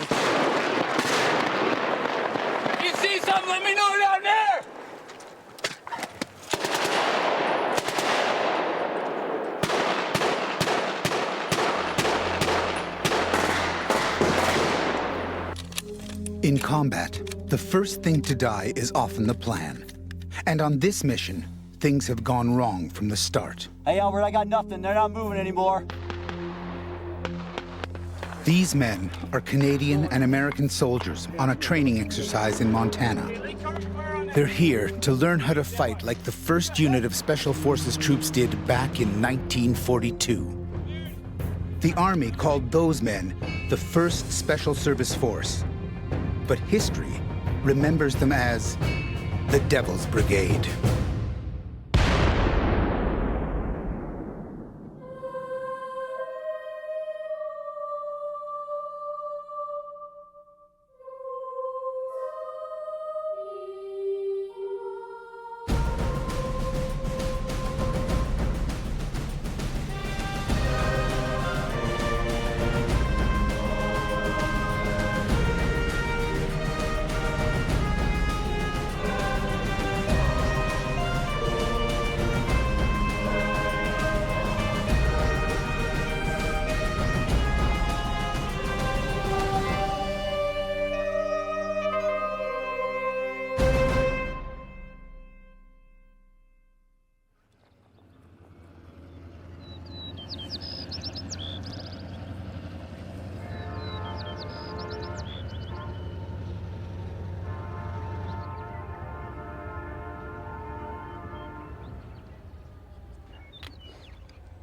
If you see something, let me know down there! In combat, the first thing to die is often the plan. And on this mission, things have gone wrong from the start. Hey, Albert, I got nothing. They're not moving anymore. These men are Canadian and American soldiers on a training exercise in Montana. They're here to learn how to fight like the first unit of Special Forces troops did back in 1942. The Army called those men the 1st Special Service Force. But history remembers them as the Devil's Brigade.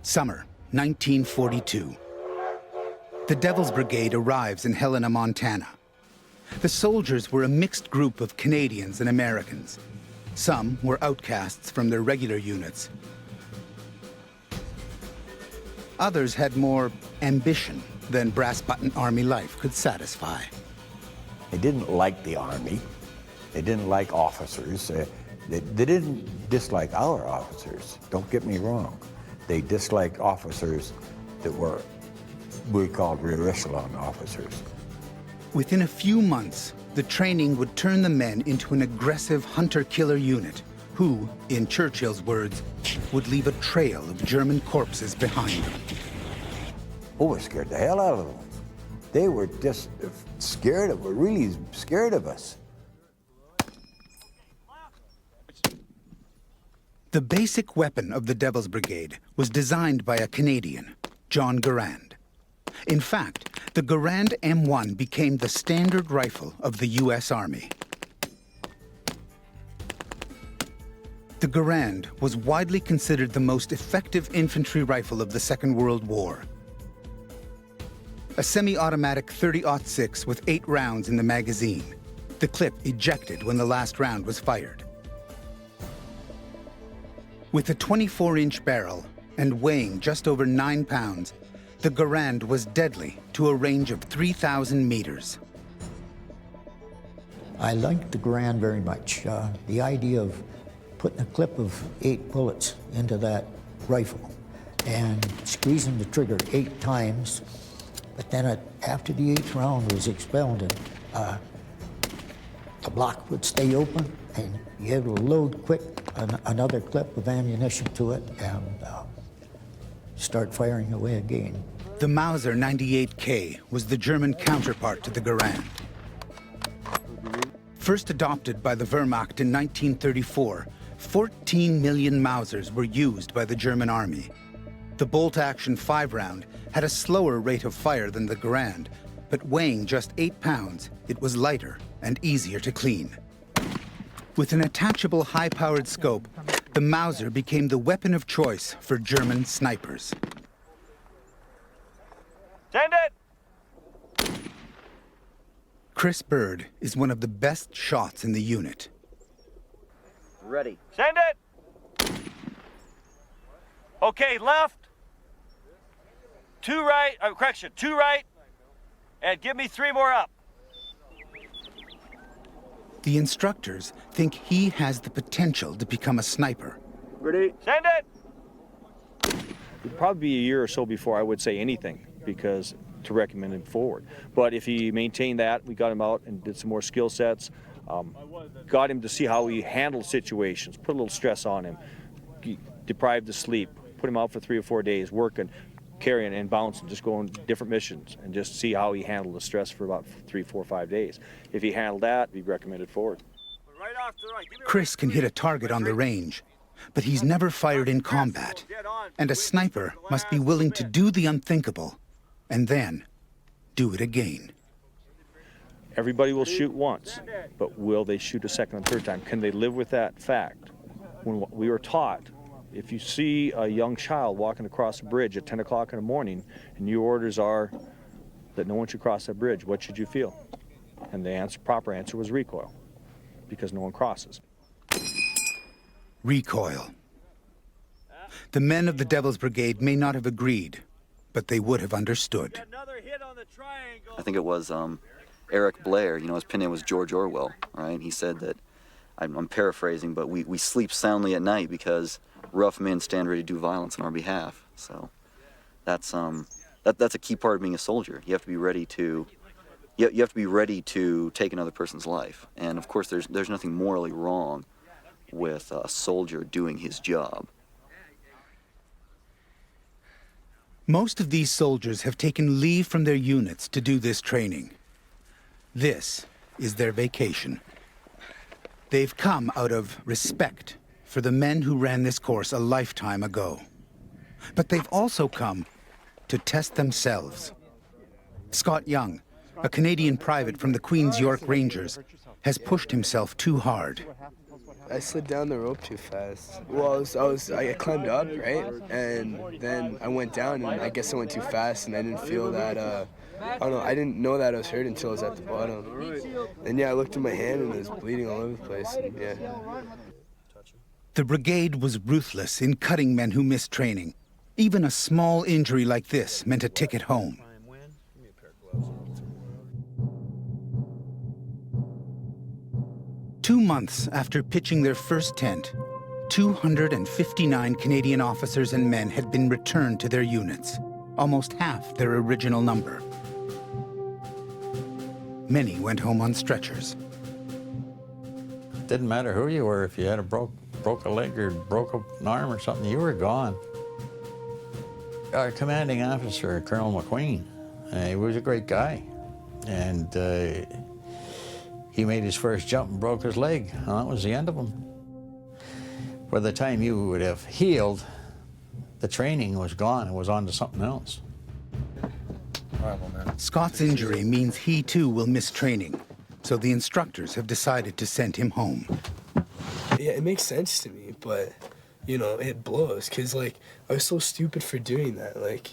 Summer, 1942. The Devil's Brigade arrives in Helena, Montana. The soldiers were a mixed group of Canadians and Americans. Some were outcasts from their regular units. Others had more ambition than brass-button Army life could satisfy. They didn't like the Army. They didn't like officers. They didn't dislike our officers, don't get me wrong. They disliked officers that were, we called rear echelon officers. Within a few months, the training would turn the men into an aggressive hunter-killer unit who, in Churchill's words, would leave a trail of German corpses behind them. Oh, we scared the hell out of them. They were just scared of, really scared of us. The basic weapon of the Devil's Brigade was designed by a Canadian, John Garand. In fact, the Garand M1 became the standard rifle of the U.S. Army. The Garand was widely considered the most effective infantry rifle of the Second World War. A semi-automatic .30-06 with 8 rounds in the magazine. The clip ejected when the last round was fired. With a 24-inch barrel and weighing just over 9 pounds, the Garand was deadly to a range of 3,000 meters. I liked the Garand very much. The idea of putting a clip of 8 bullets into that rifle and squeezing the trigger 8 times, but then after the 8th round was expelled, and the block would stay open, and you had to load quick another clip of ammunition to it and start firing away again. The Mauser 98K was the German counterpart to the Garand. First adopted by the Wehrmacht in 1934, 14 million Mausers were used by the German army. The bolt-action 5-round had a slower rate of fire than the Garand, but weighing just 8 pounds, it was lighter and easier to clean. With an attachable high-powered scope, the Mauser became the weapon of choice for German snipers. Send it! Chris Bird is one of the best shots in the unit. Ready. Send it! Okay, left. 2 right, correction, 2 right, and give me 3 more up. The instructors think he has the potential to become a sniper. Ready? Send it! It'd probably be a year or so before I would say anything, because to recommend him forward. But if he maintained that, we got him out and did some more skill sets, got him to see how he handled situations, put a little stress on him, deprived of sleep, put him out for 3 or 4 days, working, carrying and bouncing, just going different missions, and just see how he handled the stress for about 3, 4, 5 days. If he handled that, we recommended forward. Chris can hit a target on the range, but he's never fired in combat. And a sniper must be willing to do the unthinkable and then do it again. Everybody will shoot once, but will they shoot a second and third time? Can they live with that fact? When we were taught, if you see a young child walking across a bridge at 10 o'clock in the morning and your orders are that no one should cross that bridge, what should you feel? And the proper answer was recoil, because no one crosses. Recoil. The men of the Devil's Brigade may not have agreed, but they would have understood. I think it was Eric Blair, you know, his pen name was George Orwell, right? He said that, I'm paraphrasing, but we sleep soundly at night because rough men stand ready to do violence on our behalf. So that's a key part of being a soldier. You have to be ready to, you have to be ready to take another person's life. And of course, there's nothing morally wrong with a soldier doing his job. Most of these soldiers have taken leave from their units to do this training. This is their vacation. They've come out of respect for the men who ran this course a lifetime ago. But they've also come to test themselves. Scott Young, a Canadian private from the Queen's York Rangers, has pushed himself too hard. I slid down the rope too fast. Well, I climbed up, right? And then I went down, and I guess I went too fast, and I didn't feel that, I don't know, I didn't know that I was hurt until I was at the bottom. And yeah, I looked at my hand, and it was bleeding all over the place, and yeah. The brigade was ruthless in cutting men who missed training. Even a small injury like this meant a ticket home. 2 months after pitching their first tent, 259 Canadian officers and men had been returned to their units, almost half their original number. Many went home on stretchers. Didn't matter who you were. If you had a broke a leg or broke an arm or something, you were gone. Our commanding officer, Colonel McQueen, he was a great guy. And he made his first jump and broke his leg, and that was the end of him. By the time you would have healed, the training was gone. It was on to something else. Scott's injury means he too will miss training, so the instructors have decided to send him home. Yeah, it makes sense to me, but, you know, it blows, because, like, I was so stupid for doing that. Like,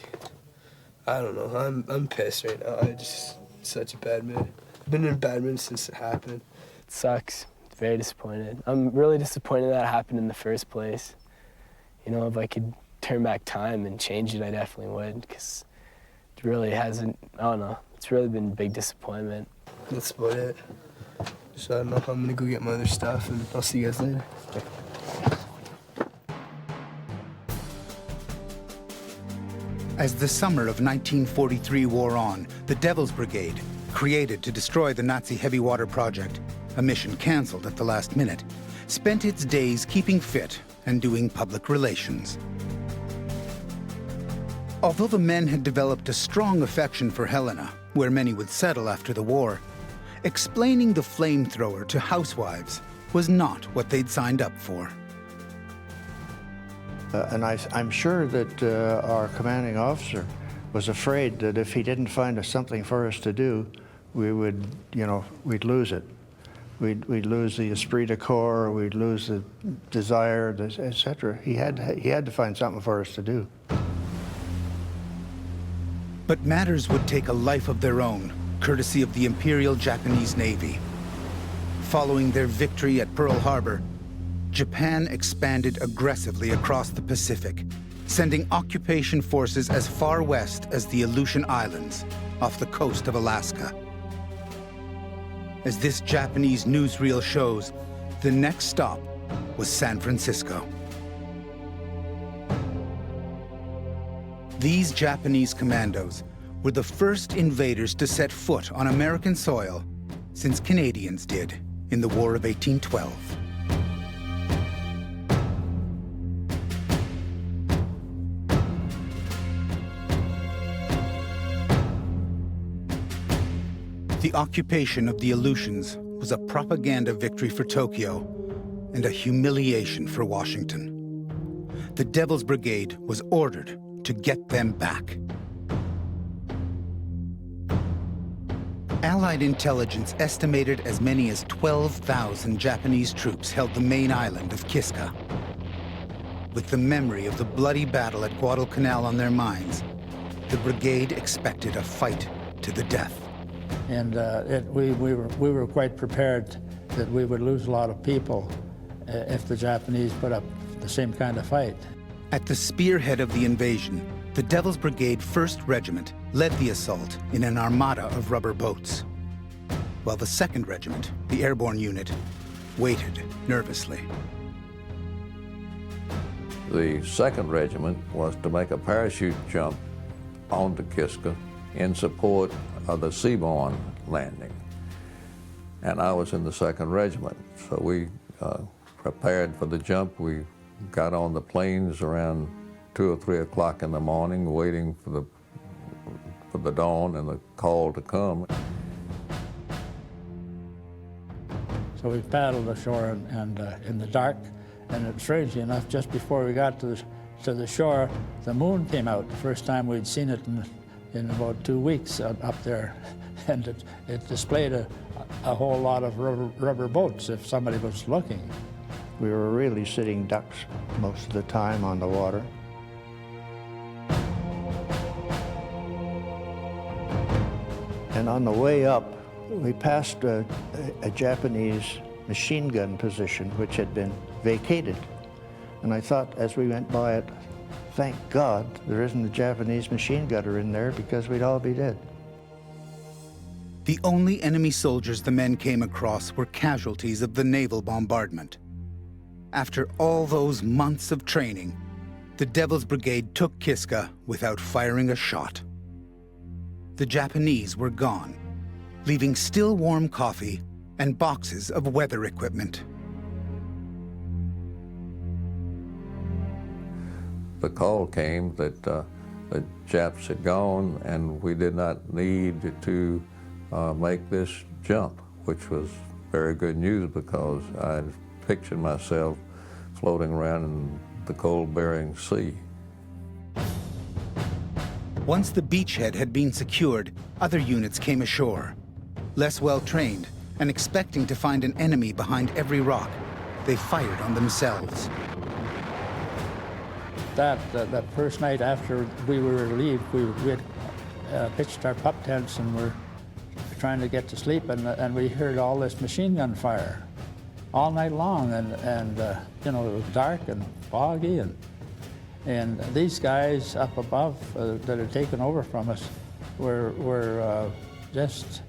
I don't know, I'm pissed right now. I just, such a bad mood. I've been in a bad mood since it happened. It sucks. Very disappointed. I'm really disappointed that happened in the first place. You know, if I could turn back time and change it, I definitely would, because it really hasn't, I don't know, it's really been a big disappointment. That's about it. So I don't know how I'm gonna go get my other stuff, and I'll see you guys later. As the summer of 1943 wore on, the Devil's Brigade, created to destroy the Nazi heavy water project, a mission cancelled at the last minute, spent its days keeping fit and doing public relations. Although the men had developed a strong affection for Helena, where many would settle after the war, explaining the flamethrower to housewives was not what they'd signed up for. And I'm sure that our commanding officer was afraid that if he didn't find us something for us to do, we would, you know, we'd lose it. We'd lose the esprit de corps, we'd lose the desire, etc. He had to find something for us to do. But matters would take a life of their own, courtesy of the Imperial Japanese Navy. Following their victory at Pearl Harbor, Japan expanded aggressively across the Pacific, sending occupation forces as far west as the Aleutian Islands, off the coast of Alaska. As this Japanese newsreel shows, the next stop was San Francisco. These Japanese commandos were the first invaders to set foot on American soil since Canadians did in the War of 1812. The occupation of the Aleutians was a propaganda victory for Tokyo and a humiliation for Washington. The Devil's Brigade was ordered to get them back. Allied intelligence estimated as many as 12,000 Japanese troops held the main island of Kiska. With the memory of the bloody battle at Guadalcanal on their minds, the brigade expected a fight to the death. And we were quite prepared that we would lose a lot of people if the Japanese put up the same kind of fight. At the spearhead of the invasion, the Devil's Brigade 1st Regiment led the assault in an armada of rubber boats, while the 2nd Regiment, the airborne unit, waited nervously. The 2nd Regiment was to make a parachute jump onto Kiska in support of the seaborne landing. And I was in the 2nd Regiment, so we prepared for the jump. We got on the planes around 2 or 3 o'clock in the morning, waiting for the dawn and the call to come. So we paddled ashore and in the dark, and strangely enough, just before we got to the shore, the moon came out. The first time we'd seen it in about 2 weeks up there, and it displayed a whole lot of rubber boats if somebody was looking. We were really sitting ducks most of the time on the water. And on the way up, we passed a Japanese machine gun position which had been vacated. And I thought as we went by it, thank God there isn't a Japanese machine gunner in there because we'd all be dead. The only enemy soldiers the men came across were casualties of the naval bombardment. After all those months of training, the Devil's Brigade took Kiska without firing a shot. The Japanese were gone, leaving still warm coffee and boxes of weather equipment. The call came that the Japs had gone and we did not need to make this jump, which was very good news because I pictured myself floating around in the cold Bering Sea. Once the beachhead had been secured, other units came ashore. Less well-trained and expecting to find an enemy behind every rock, they fired on themselves. That first night after we were relieved, we had pitched our pup tents and were trying to get to sleep, and we heard all this machine gun fire all night long, and you know, it was dark and foggy, and these guys up above that had taken over from us were just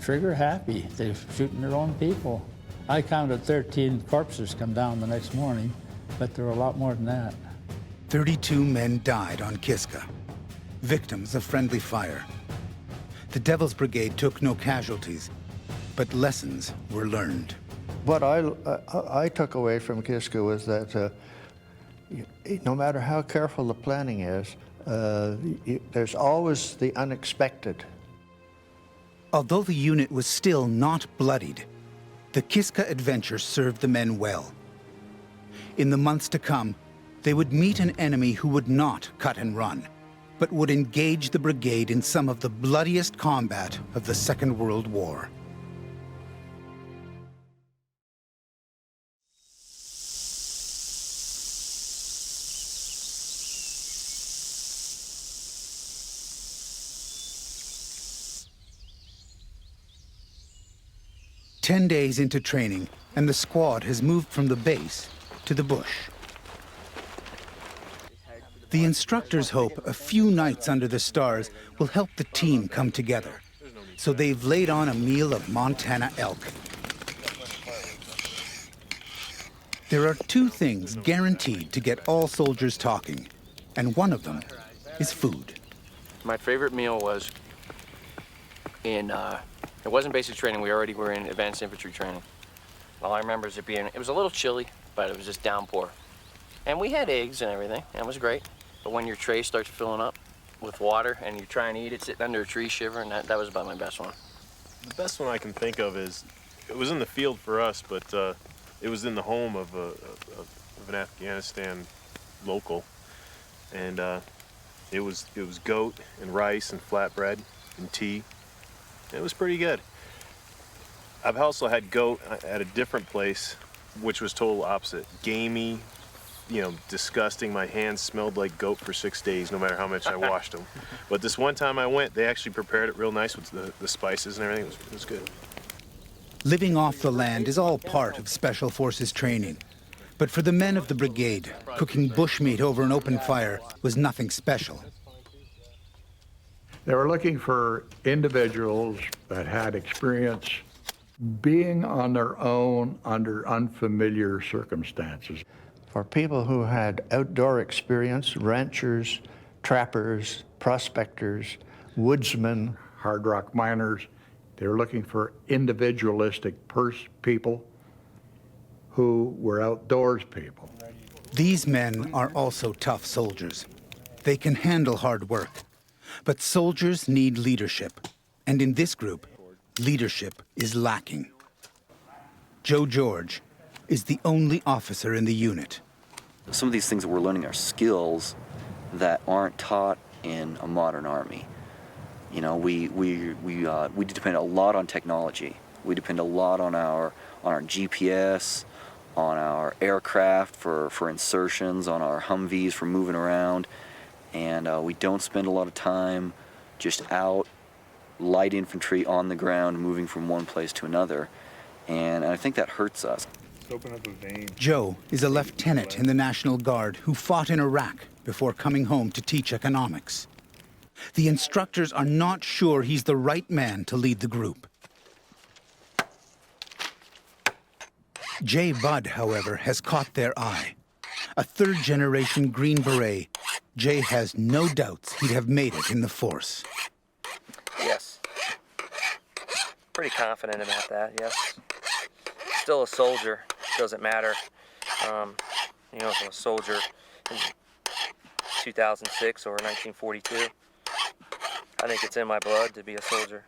trigger happy. They were shooting their own people. I counted 13 corpses come down the next morning, but there were a lot more than that. 32 men died on Kiska, victims of friendly fire. The Devil's Brigade took no casualties, but lessons were learned. What I took away from Kiska was that no matter how careful the planning is, there's always the unexpected. Although the unit was still not bloodied, the Kiska adventure served the men well. In the months to come, they would meet an enemy who would not cut and run, but would engage the brigade in some of the bloodiest combat of the Second World War. "10 days into training, and the squad has moved from the base to the bush. The instructors hope a few nights under the stars will help the team come together. So they've laid on a meal of Montana elk. There are two things guaranteed to get all soldiers talking, and one of them is food. My favorite meal was in, it wasn't basic training, we already were in advanced infantry training. All I remember is it was a little chilly, but it was just downpour. And we had eggs and everything, and it was great. But when your tray starts filling up with water and you're trying to eat it sitting under a tree shivering, that was about my best one. The best one I can think of is, it was in the field for us, but it was in the home of an Afghanistan local. And it was goat and rice and flatbread and tea. It was pretty good. I've also had goat at a different place, which was total opposite. Gamey, you know, disgusting. My hands smelled like goat for 6 days, no matter how much I washed them. But this one time I went, they actually prepared it real nice with the spices and everything. It was good. Living off the land is all part of Special Forces training. But for the men of the brigade, cooking bushmeat over an open fire was nothing special. They were looking for individuals that had experience being on their own under unfamiliar circumstances. For people who had outdoor experience, ranchers, trappers, prospectors, woodsmen, hard rock miners, they were looking for individualistic people who were outdoors people. These men are also tough soldiers. They can handle hard work. But soldiers need leadership. And in this group, leadership is lacking. Joe George is the only officer in the unit. Some of these things that we're learning are skills that aren't taught in a modern army. You know, we depend a lot on technology. We depend a lot on our GPS, on our aircraft for insertions, on our Humvees for moving around, and we don't spend a lot of time just out, light infantry on the ground, moving from one place to another, and I think that hurts us. Open up a vein. Joe is a lieutenant in the National Guard who fought in Iraq before coming home to teach economics. The instructors are not sure he's the right man to lead the group. Jay Budd, however, has caught their eye. A third-generation Green Beret, Jay has no doubts he'd have made it in the force. Yes. Pretty confident about that, yes. Still a soldier, doesn't matter. You know, if I'm a soldier in 2006 or 1942, I think it's in my blood to be a soldier.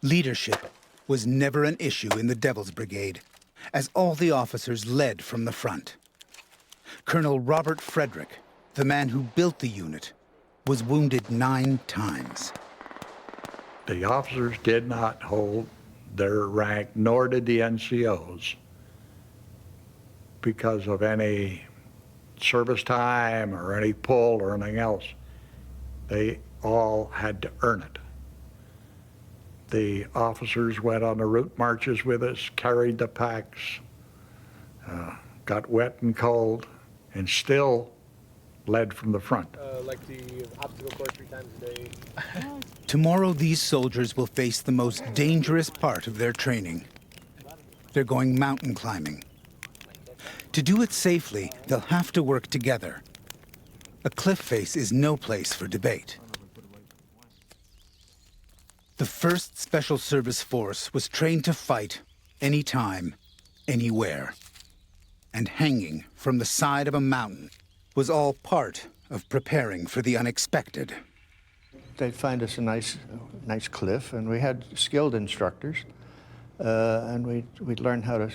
Leadership was never an issue in the Devil's Brigade, as all the officers led from the front. Colonel Robert Frederick, the man who built the unit, was wounded 9 times. The officers did not hold their rank, nor did the NCOs, because of any service time or any pull or anything else. They all had to earn it. The officers went on the route marches with us, carried the packs, got wet and cold, and still led from the front. Like the obstacle course 3 times a day. Tomorrow, these soldiers will face the most dangerous part of their training. They're going mountain climbing. To do it safely, they'll have to work together. A cliff face is no place for debate. The 1st Special Service Force was trained to fight anytime, anywhere. And hanging from the side of a mountain was all part of preparing for the unexpected. They'd find us a nice cliff, and we had skilled instructors, and we'd learn how to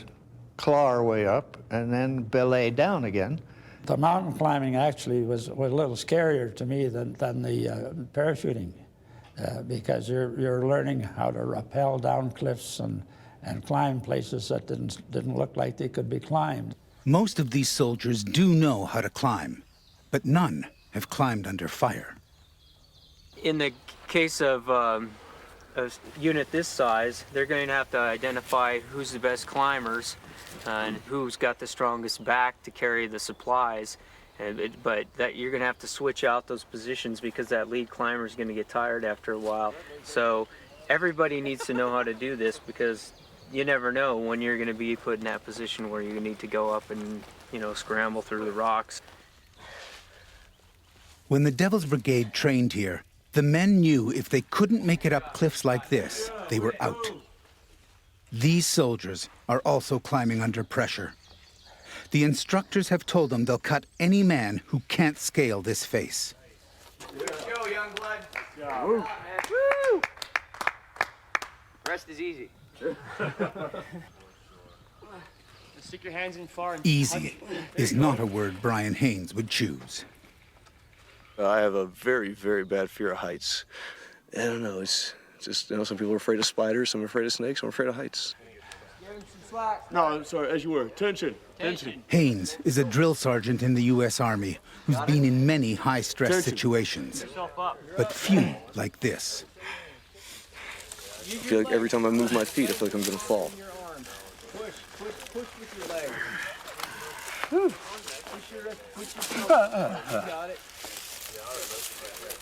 claw our way up and then belay down again. The mountain climbing actually was a little scarier to me than the parachuting, because you're learning how to rappel down cliffs and climb places that didn't look like they could be climbed. Most of these soldiers do know how to climb, but none have climbed under fire. In the case of a unit this size, they're going to have to identify who's the best climbers and who's got the strongest back to carry the supplies. But that you're going to have to switch out those positions because that lead climber is going to get tired after a while. So everybody needs to know how to do this, because you never know when you're going to be put in that position where you need to go up and, you know, scramble through the rocks. When the Devil's Brigade trained here, The men knew if they couldn't make it up cliffs like this, they were out. These soldiers are also climbing under pressure. The instructors have told them they'll cut any man who can't scale this face. Go, young blood. Woo. Woo. Rest is easy. Stick your hands in far and Easy is not a word Brian Haynes would choose. I have a very, very bad fear of heights. I don't know, it's just, you know, some people are afraid of spiders, some are afraid of snakes, some are afraid of heights. No, I'm sorry, as you were. Tension. Haynes is a drill sergeant in the U.S. Army who's been in many high-stress situations, but few like this. I feel like every time I move my feet, I feel like I'm gonna fall. Push with your legs. Got it.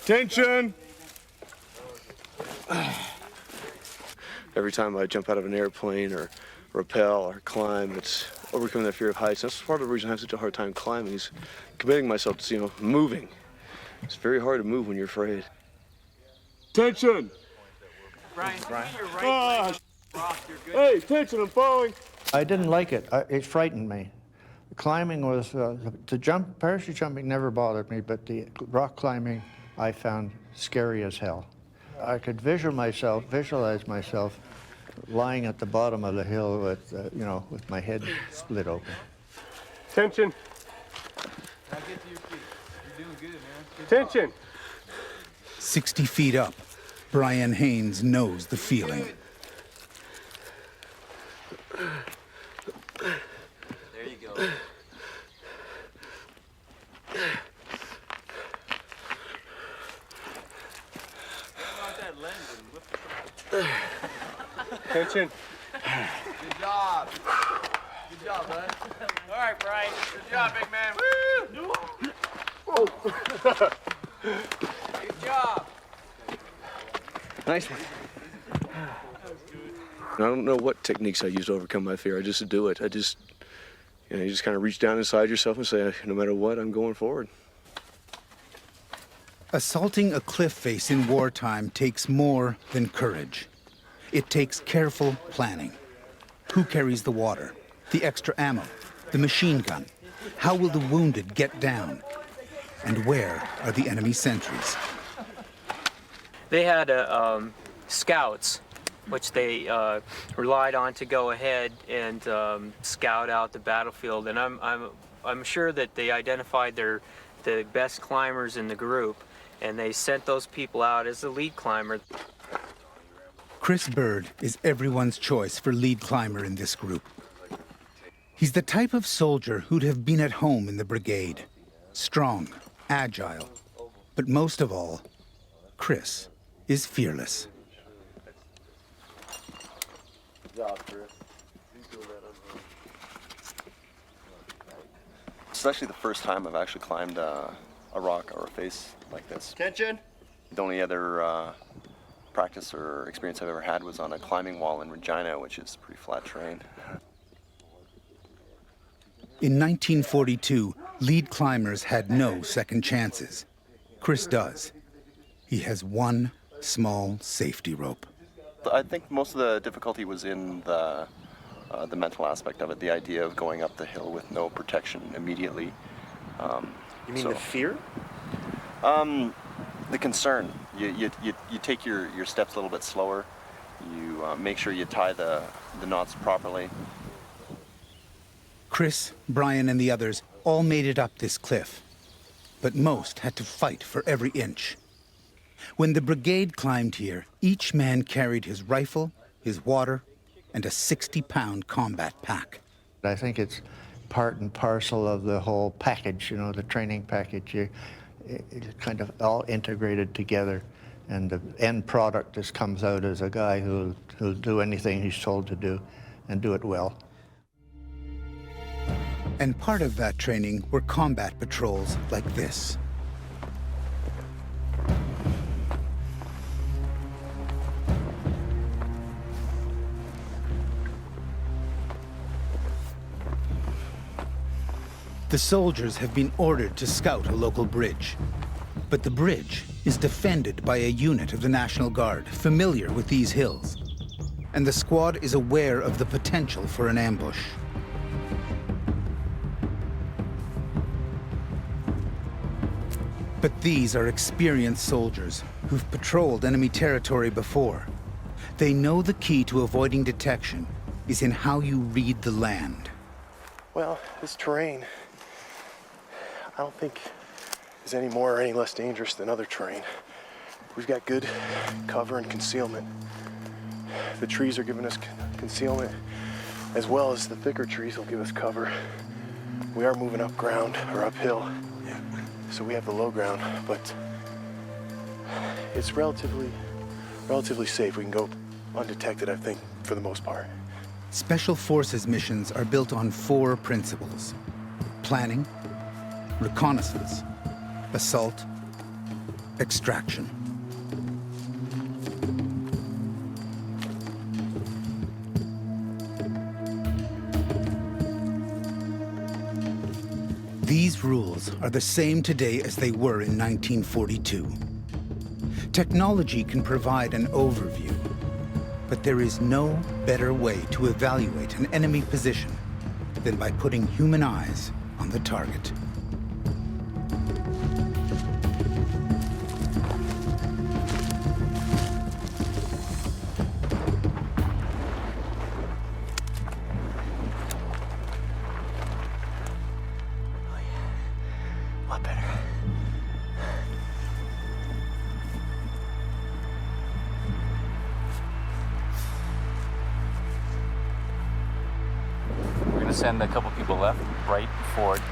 Tension. Every time I jump out of an airplane or rappel or climb, it's overcoming that fear of heights. That's part of the reason I have such a hard time climbing, is committing myself to, you know, moving. It's very hard to move when you're afraid. Tension. Brian, your right leg off. You're good. Hey, tension, I'm falling. I didn't like it. It frightened me. Climbing was, parachute jumping never bothered me, but the rock climbing I found scary as hell. I could visualize myself lying at the bottom of the hill with, you know, with my head split open. Tension. Now get to your feet. You're doing good, man. Good Tension. 60 feet up, Brian Haynes knows the feeling. There you go. Tension. Good job. Good job, bud. All right, Brian. Good job, big man. Woo! Good job. Nice one. I don't know what techniques I use to overcome my fear. I just do it. You just kind of reach down inside yourself and say, no matter what, I'm going forward. Assaulting a cliff face in wartime takes more than courage. It takes careful planning. Who carries the water, the extra ammo, the machine gun? How will the wounded get down? And where are the enemy sentries? They had scouts, which they relied on to go ahead and scout out the battlefield. And I'm sure that they identified the best climbers in the group, and they sent those people out as the lead climber. Chris Bird is everyone's choice for lead climber in this group. He's the type of soldier who'd have been at home in the brigade. Strong, agile, but most of all, Chris is fearless. Good job, Chris. It's actually the first time I've actually climbed a rock or a face like this. Tension. The only other practice or experience I've ever had was on a climbing wall in Regina, which is pretty flat terrain. In 1942, lead climbers had no second chances. Chris does. He has one small safety rope. I think most of the difficulty was in the mental aspect of it, the idea of going up the hill with no protection immediately. You mean the fear? The concern. You take your steps a little bit slower. You make sure you tie the knots properly. Chris, Brian, and the others all made it up this cliff, but most had to fight for every inch. When the brigade climbed here, each man carried his rifle, his water, and a 60-pound combat pack. I think it's part and parcel of the whole package, you know, the training package. It's kind of all integrated together, and the end product just comes out as a guy who'll do anything he's told to do and do it well. And part of that training were combat patrols like this. The soldiers have been ordered to scout a local bridge, but the bridge is defended by a unit of the National Guard familiar with these hills, and the squad is aware of the potential for an ambush. But these are experienced soldiers who've patrolled enemy territory before. They know the key to avoiding detection is in how you read the land. Well, this terrain, I don't think is any more or any less dangerous than other terrain. We've got good cover and concealment. The trees are giving us concealment, as well as the thicker trees will give us cover. We are moving up ground or uphill, so we have the low ground, but it's relatively safe. We can go undetected, I think, for the most part. Special Forces missions are built on 4 principles: planning, reconnaissance, assault, extraction. These rules are the same today as they were in 1942. Technology can provide an overview, but there is no better way to evaluate an enemy position than by putting human eyes on the target. Send a couple people left, right, forward,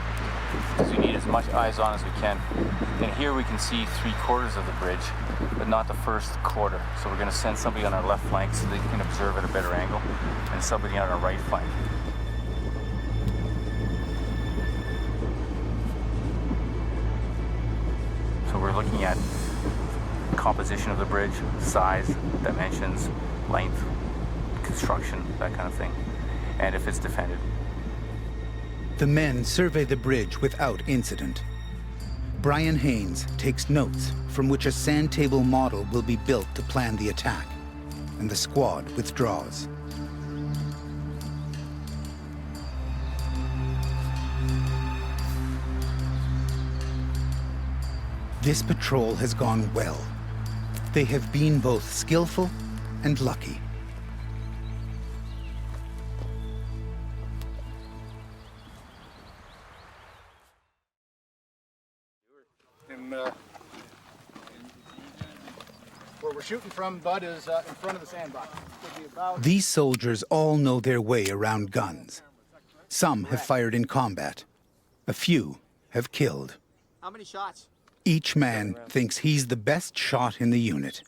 because we need as much eyes on as we can. And here we can see 3/4 of the bridge, but not the first quarter. So we're going to send somebody on our left flank so they can observe at a better angle, and somebody on our right flank. So we're looking at composition of the bridge, size, dimensions, length, construction, that kind of thing, and if it's defended. The men survey the bridge without incident. Brian Haynes takes notes from which a sand table model will be built to plan the attack, and the squad withdraws. This patrol has gone well. They have been both skillful and lucky. Where we're shooting from, Bud, is in front of the sandbox. These soldiers all know their way around guns. Some have fired in combat. A few have killed. How many shots? Each man thinks he's the best shot in the unit.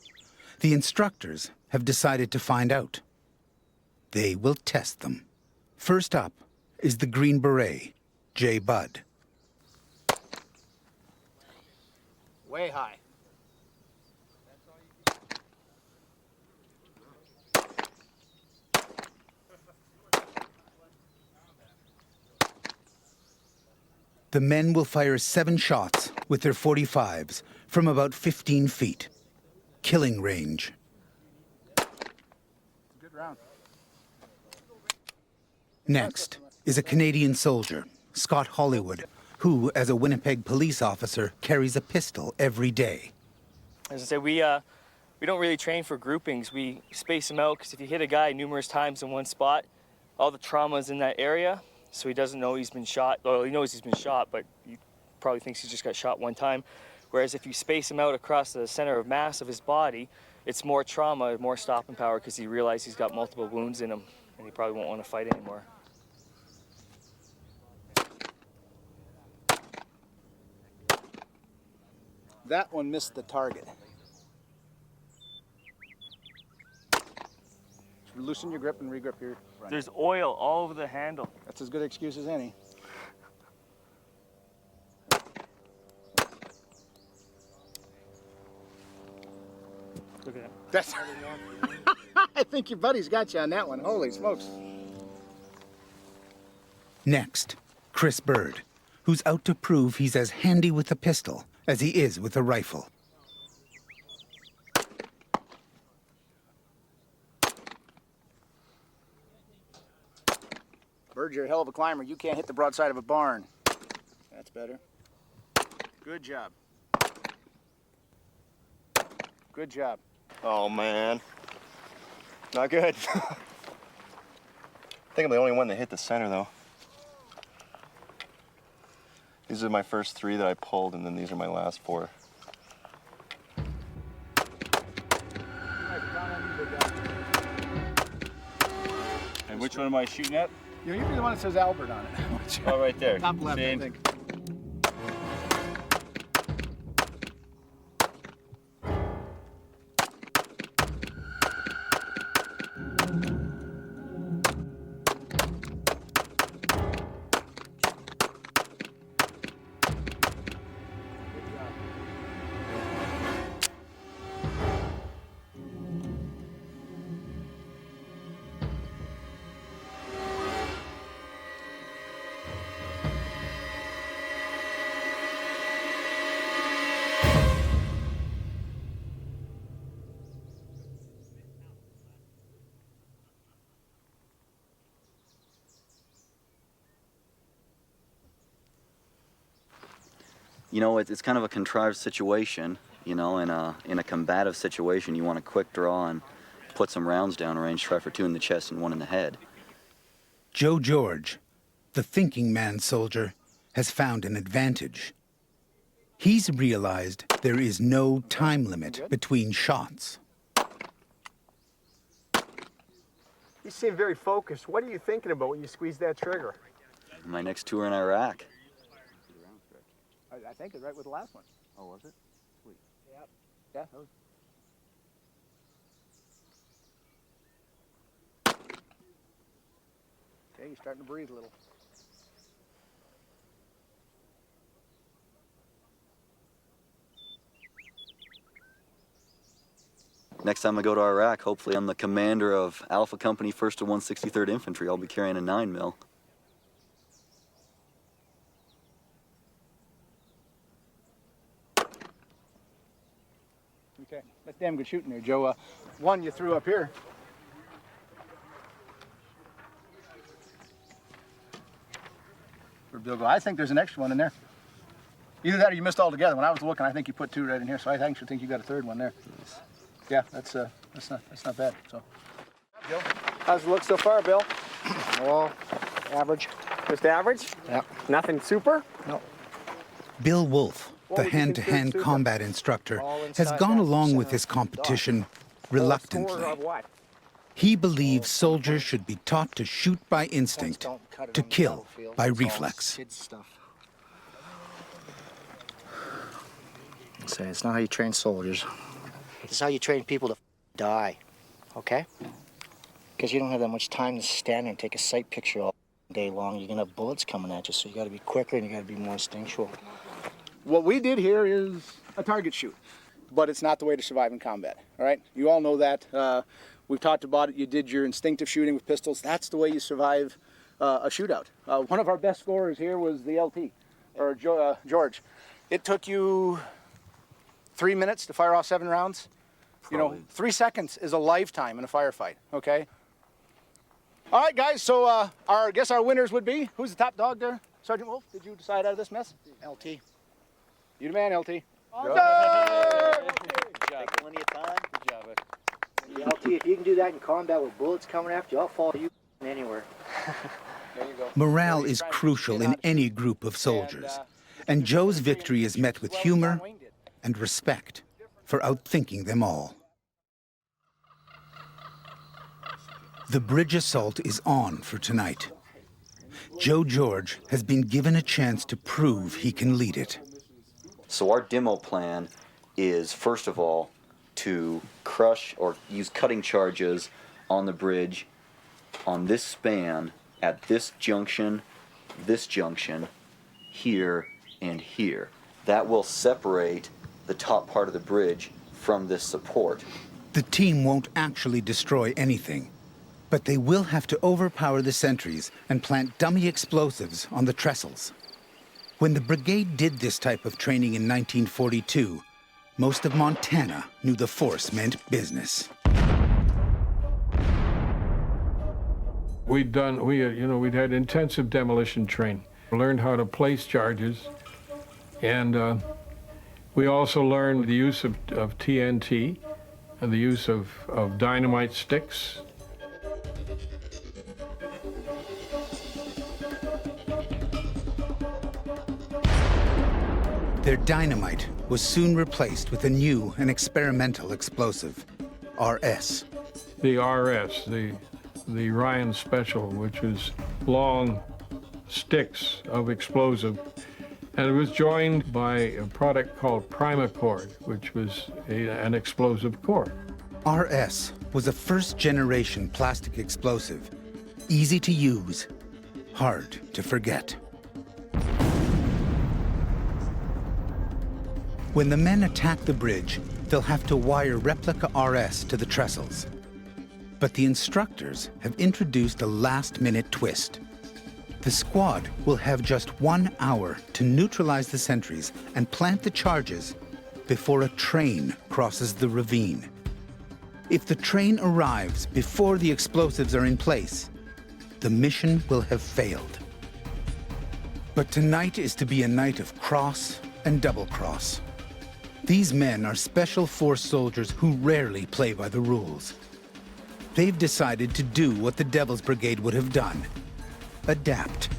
The instructors have decided to find out. They will test them. First up is the Green Beret, J. Bud. Way high. The men will fire 7 shots with their .45s from about 15 feet. Killing range. Good round. Next is a Canadian soldier, Scott Hollywood, who, as a Winnipeg police officer, carries a pistol every day. As I say, we don't really train for groupings. We space them out because if you hit a guy numerous times in one spot, all the trauma is in that area. So he doesn't know he's been shot. Well, he knows he's been shot, but he probably thinks he just got shot one time. Whereas if you space him out across the center of mass of his body, it's more trauma, more stopping power, because he realizes he's got multiple wounds in him, and he probably won't want to fight anymore. That one missed the target. Loosen your grip and regrip your front. There's oil all over the handle. That's as good an excuse as any. Look at that. That's I think your buddy's got you on that one. Holy smokes. Next, Chris Bird, who's out to prove he's as handy with a pistol as he is with a rifle. Bird, you're a hell of a climber. You can't hit the broadside of a barn. That's better. Good job. Good job. Oh, man. Not good. I think I'm the only one that hit the center, though. These are my first 3 that I pulled, and then these are my last 4. And which one am I shooting at? You're the one that says Albert on it. Oh, right there. Top left, Same. I think. You know, it's kind of a contrived situation. You know, in a combative situation, you want a quick draw and put some rounds down range, try for 2 in the chest and 1 in the head. Joe George, the thinking man soldier, has found an advantage. He's realized there is no time limit between shots. You seem very focused. What are you thinking about when you squeeze that trigger? My next tour in Iraq. I think it's right with the last one. Oh, was it? Sweet. Yep. Yeah, that was... Okay, you're starting to breathe a little. Next time I go to Iraq, hopefully I'm the commander of Alpha Company 1st to 163rd Infantry. I'll be carrying a 9mm. Okay, that's damn good shooting there, Joe. One you threw up here. Where'd Bill go? I think there's an extra one in there. Either that or you missed altogether. When I was looking, I think you put 2 right in here, so I actually think you got a 3rd one there. Yeah, that's not bad. So, Joe, how's it look so far, Bill? Well, average. Just average? Yeah. Nothing super? No. Bill Wolf, the hand-to-hand combat instructor, has gone along with this competition reluctantly. He believes soldiers should be taught to shoot by instinct, to kill by reflex. Say, it's not how you train soldiers. It's how you train people to die, okay? Because you don't have that much time to stand there and take a sight picture all day long. You're gonna have bullets coming at you, so you gotta be quicker and you gotta be more instinctual. What we did here is a target shoot, but it's not the way to survive in combat, all right? You all know that. We've talked about it. You did your instinctive shooting with pistols. That's the way you survive a shootout. One of our best scorers here was the LT, or George. It took you 3 minutes to fire off 7 rounds. You know, 3 seconds is a lifetime in a firefight, okay? All right, guys, so I guess our winners would be, who's the top dog there? Sergeant Wolf, did you decide out of this mess? LT. You the man, LT. Good job. Plenty of time. Good job. LT, if you can do that in combat with bullets coming after you, I'll follow you anywhere. There you go. Morale is crucial in any group of soldiers, and Joe's victory is met with humor and respect for outthinking them all. The bridge assault is on for tonight. Joe George has been given a chance to prove he can lead it. So our demo plan is, first of all, to crush or use cutting charges on the bridge on this span at this junction, here, and here. That will separate the top part of the bridge from this support. The team won't actually destroy anything, but they will have to overpower the sentries and plant dummy explosives on the trestles. When the brigade did this type of training in 1942, most of Montana knew the force meant business. We'd had intensive demolition training. We learned how to place charges, and we also learned the use of TNT and the use of dynamite sticks. Their dynamite was soon replaced with a new and experimental explosive, RS. The RS, the Ryan Special, which was long sticks of explosive. And it was joined by a product called Primacord, which was an explosive core. RS was a first-generation plastic explosive, easy to use, hard to forget. When the men attack the bridge, they'll have to wire replica RS to the trestles. But the instructors have introduced a last-minute twist. The squad will have just 1 hour to neutralize the sentries and plant the charges before a train crosses the ravine. If the train arrives before the explosives are in place, the mission will have failed. But tonight is to be a night of cross and double cross. These men are special force soldiers who rarely play by the rules. They've decided to do what the Devil's Brigade would have done: adapt.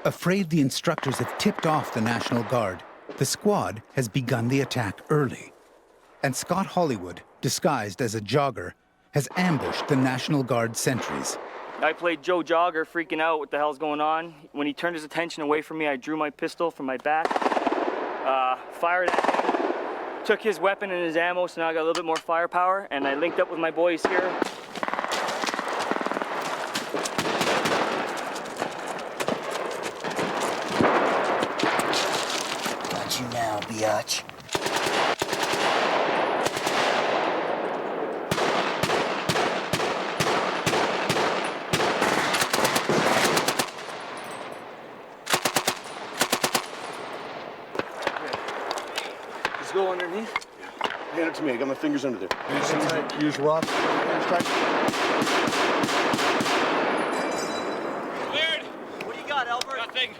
Afraid the instructors have tipped off the National Guard, the squad has begun the attack early. And Scott Hollywood, disguised as a jogger, has ambushed the National Guard sentries. I played Joe Jogger, freaking out what the hell's going on. When he turned his attention away from me, I drew my pistol from my back, fired at him, took his weapon and his ammo, so now I got a little bit more firepower, and I linked up with my boys here. Got you now, biatch. Go underneath. Hand it to me. I got my fingers under there. Use rough. Cleared. What do you got, Albert? Nothing.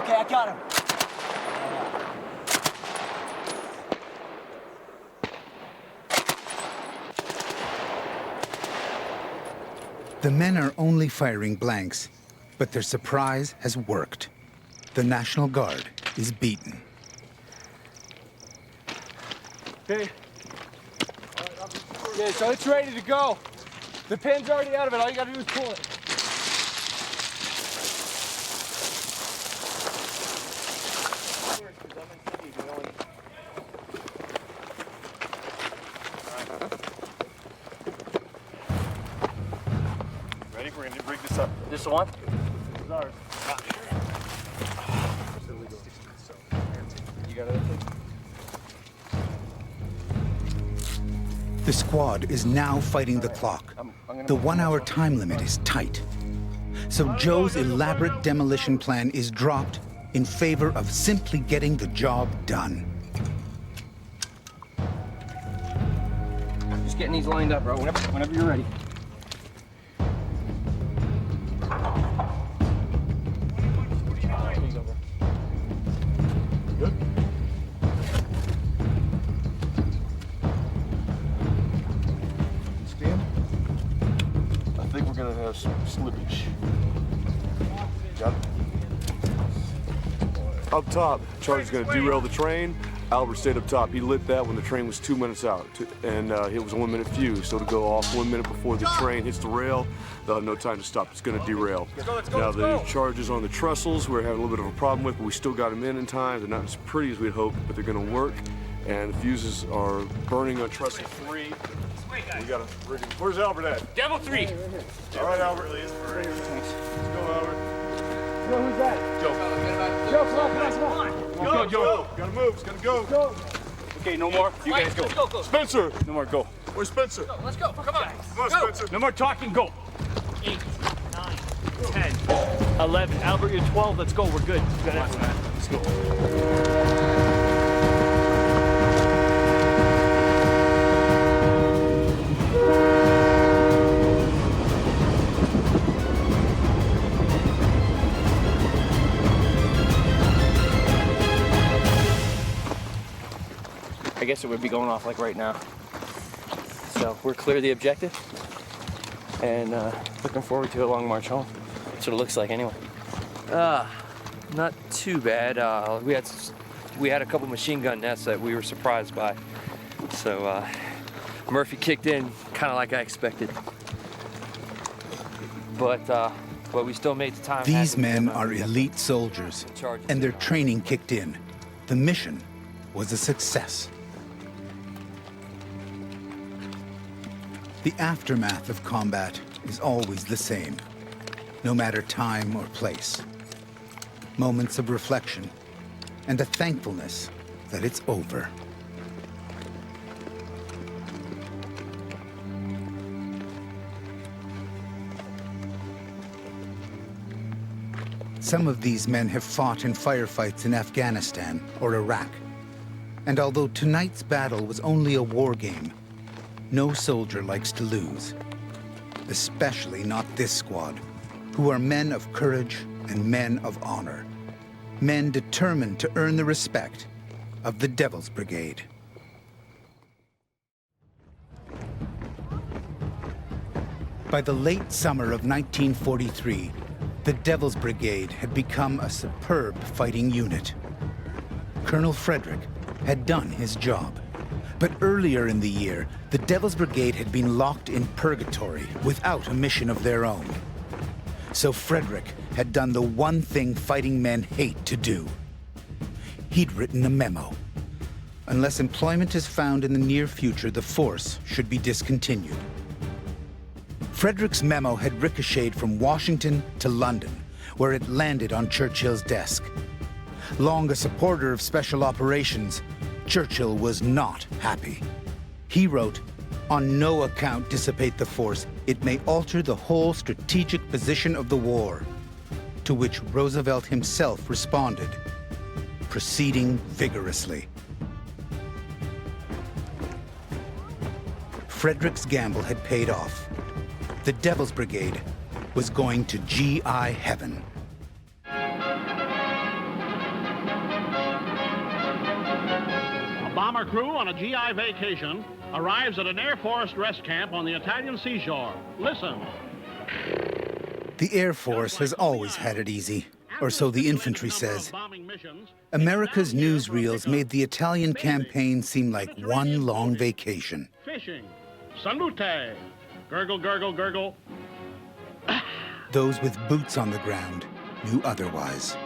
Okay, I got him. The men are only firing blanks, but their surprise has worked. The National Guard is beaten. Okay. Okay, so it's ready to go. The pin's already out of it. All you gotta do is pull it. Ready? We're gonna rig this up. This the one? This is ours. You got anything? The squad is now fighting the clock. The 1 hour time limit is tight. So Joe's elaborate demolition plan is dropped in favor of simply getting the job done. Just getting these lined up, bro. Whenever you're ready. Good? Stand. I think we're gonna have some slippage. Got it? Up top, Charlie's gonna derail the train. Albert stayed up top. He lit that when the train was 2 minutes out, and it was a 1 minute fuse. So to go off 1 minute before the train hits the rail, they'll have no time to stop. It's gonna derail. Now the charges on the trestles we're having a little bit of a problem with, but we still got them in time. They're not as pretty as we'd hoped, but they're gonna work. And the fuses are burning on trestle 3. We gotta rig it. Where's Albert at? Devil 3. All right, Albert. Let's go, Albert. Joe, who's that? Joe. Joe, come on. Go, Joe. Gotta move. It's gonna go. Go. Let's Okay, no more. You guys go. Let's go. Spencer! No more, go. Where's Spencer? Let's go. Come on. Come on, Spencer. No more talking, go. 8, 9, 10, 11. Albert, you're 12. Let's go. We're good. We got it. Let's go. I guess it would be going off like right now. So we're clear of the objective and looking forward to a long march home. That's what it looks like anyway. Not too bad. We had a couple machine gun nests that we were surprised by. So Murphy kicked in kind of like I expected. But we still made the time. These men are elite soldiers, and their training kicked in. The mission was a success. The aftermath of combat is always the same, no matter time or place. Moments of reflection and a thankfulness that it's over. Some of these men have fought in firefights in Afghanistan or Iraq. And although tonight's battle was only a war game, no soldier likes to lose, especially not this squad, who are men of courage and men of honor, men determined to earn the respect of the Devil's Brigade. By the late summer of 1943, the Devil's Brigade had become a superb fighting unit. Colonel Frederick had done his job. But earlier in the year, the Devil's Brigade had been locked in purgatory without a mission of their own. So Frederick had done the one thing fighting men hate to do. He'd written a memo. Unless employment is found in the near future, the force should be discontinued. Frederick's memo had ricocheted from Washington to London, where it landed on Churchill's desk. Long a supporter of special operations, Churchill was not happy. He wrote, "On no account dissipate the force. It may alter the whole strategic position of the war." To which Roosevelt himself responded, proceeding vigorously. Frederick's gamble had paid off. The Devil's Brigade was going to GI heaven. Bomber crew on a GI vacation arrives at an Air Force rest camp on the Italian seashore. Listen. The Air Force has always had it easy, or so the infantry says. America's newsreels made the Italian campaign seem like one long vacation. Fishing. Salute. Gurgle, gurgle, gurgle. Those with boots on the ground knew otherwise.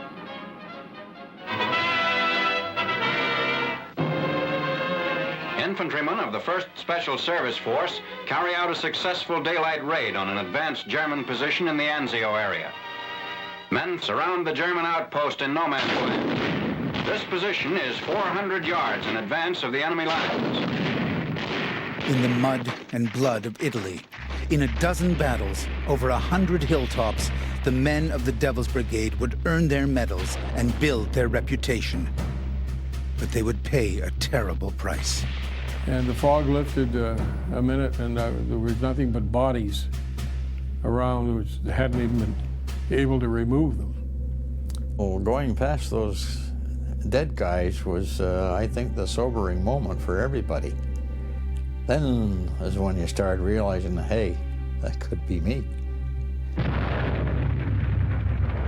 Infantrymen of the 1st Special Service Force carry out a successful daylight raid on an advanced German position in the Anzio area. Men surround the German outpost in no man's land. This position is 400 yards in advance of the enemy lines. In the mud and blood of Italy, in a dozen battles, over 100 hilltops, the men of the Devil's Brigade would earn their medals and build their reputation. But they would pay a terrible price. And the fog lifted a minute, and there was nothing but bodies around, which hadn't even been able to remove them. Well, going past those dead guys was, I think, the sobering moment for everybody. Then is when you start realizing, hey, that could be me.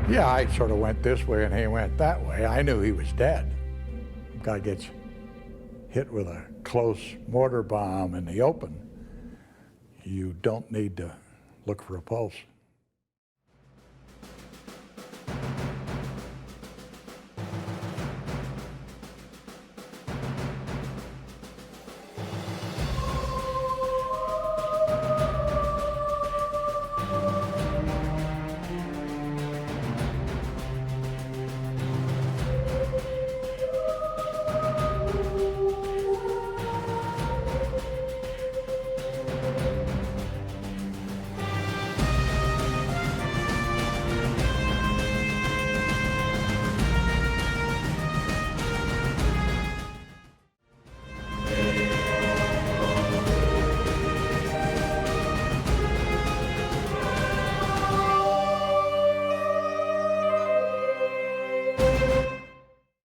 Yeah, I sort of went this way and he went that way. I knew he was dead. Guy gets hit with a close mortar bomb in the open. You don't need to look for a pulse.